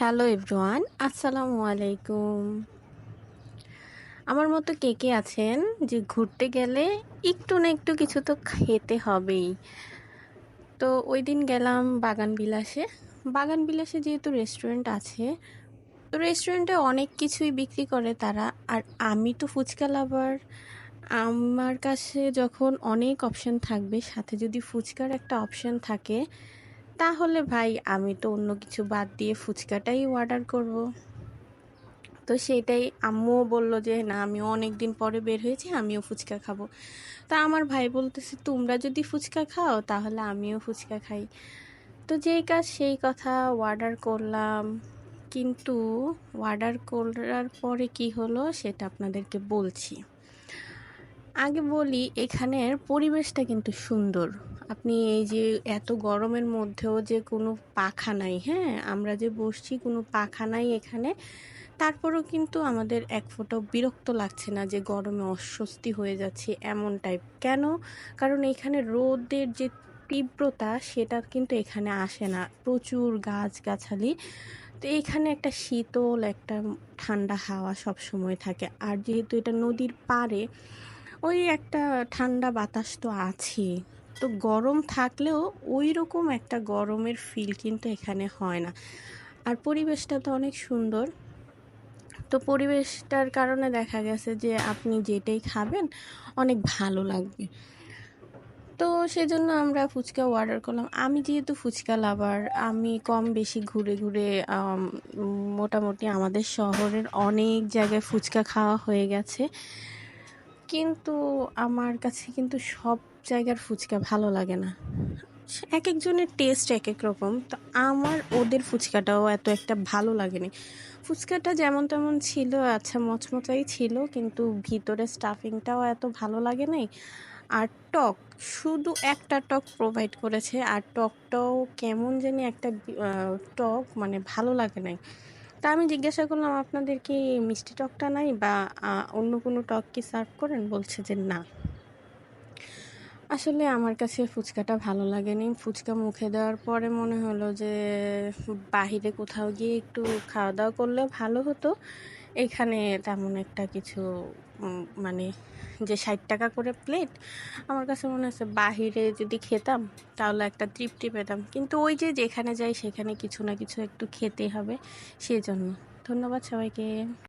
Hello everyone, আসসালামু আলাইকুম। আমার মতো কে কে আছেন যে ঘুরতে গেলে একটু না একটু কিছু তো খেতে হবেই। তো ওই দিন গেলাম বাগান বিলাসে। বাগান বিলাসে যেহেতু রেস্টুরেন্ট আছে, তো রেস্টুরেন্টে অনেক কিছুই বিক্রি করে তারা। আর আমি তো ফুচকা লাভার। আমার কাছে যখন অনেক অপশন থাকবে, সাথে যদি ফুচকার একটা অপশন থাকে, তাহলে ভাই আমি তো অন্য কিছু বাদ দিয়ে ফুচকাটাই অর্ডার করব। তো সেটাই আম্মুও বলল যে না, আমিও অনেক দিন পরে বের হয়েছি, আমিও ফুচকা খাবো। তা আমার ভাই বলতেছে তোমরা যদি ফুচকা খাও তাহলে আমিও ফুচকা খাই। তো যেই কাজ সেই কথা, অর্ডার করলাম। কিন্তু অর্ডার করার পরে কি হলো সেটা আপনাদেরকে বলছি। আগে বলি, এখানের পরিবেশটা কিন্তু সুন্দর। আপনি এই যে এত গরমের মধ্যেও যে কোনো পাখা নাই, হ্যাঁ আমরা যে বসছি কোনো পাখা নাই এখানে, তারপরেও কিন্তু আমাদের এক ফোঁটাও বিরক্ত লাগছে না যে গরমে অস্বস্তি হয়ে যাচ্ছে এমন টাইপ। কেন? কারণ এখানে রোদের যে তীব্রতা সেটা কিন্তু এখানে আসে না, প্রচুর গাছগাছালি। তো এখানে একটা শীতল একটা ঠান্ডা হাওয়া সব সময় থাকে। আর যেহেতু এটা নদীর পাড়ে, ওই একটা ঠান্ডা বাতাস তো আছে। তো গরম থাকলেও ওই রকম একটা গরমের ফিল কিন্তু এখানে হয় না। আর পরিবেশটা তো অনেক সুন্দর। তো পরিবেশটার কারণে দেখা গেছে যে আপনি যেটাই খাবেন অনেক ভালো লাগবে। তো সেজন্য আমরা ফুচকা অর্ডার করলাম। আমি যেহেতু ফুচকা লাভার, আমি কম বেশি ঘুরে ঘুরে মোটামুটি আমাদের শহরের অনেক জায়গায় ফুচকা খাওয়া হয়ে গেছে। কিন্তু আমার কাছে কিন্তু সব জায়গার ফুচকা ভালো লাগে না। এক একজনের টেস্ট এক এক রকম। তো আমার ওদের ফুচকাটাও এত একটা ভালো লাগেনি। ফুচকাটা যেমন তেমন ছিল, আচ্ছা মচমচাই ছিল, কিন্তু ভিতরে স্টাফিংটাও এত ভালো লাগে নাই। আর টক, শুধু একটা টক প্রোভাইড করেছে, আর টকটাও কেমন জানি একটা টক, মানে ভালো লাগে নাই। তা আমি জিজ্ঞাসা করলাম আপনাদের কি মিষ্টি টকটা নাই বা অন্য কোনো টক কি সার্ভ করেন? বলছে যে না। আসলে আমার কাছে ফুচকাটা ভালো লাগেনি। ফুচকা মুখে দেওয়ার পরে মনে হলো যে বাহিরে কোথাও গিয়ে একটু খাওয়া দাওয়া করলে ভালো হতো। এখানে তেমন একটা কিছু মানে যে ৬০ টাকা করে প্লেট, আমার কাছে মনে হচ্ছে বাহিরে যদি খেতাম তাহলে একটা তৃপ্তি পেতাম। কিন্তু ওই যে যেখানে যাই সেখানে কিছু না কিছু একটু খেতেই হবে, সেজন্য। ধন্যবাদ সবাইকে।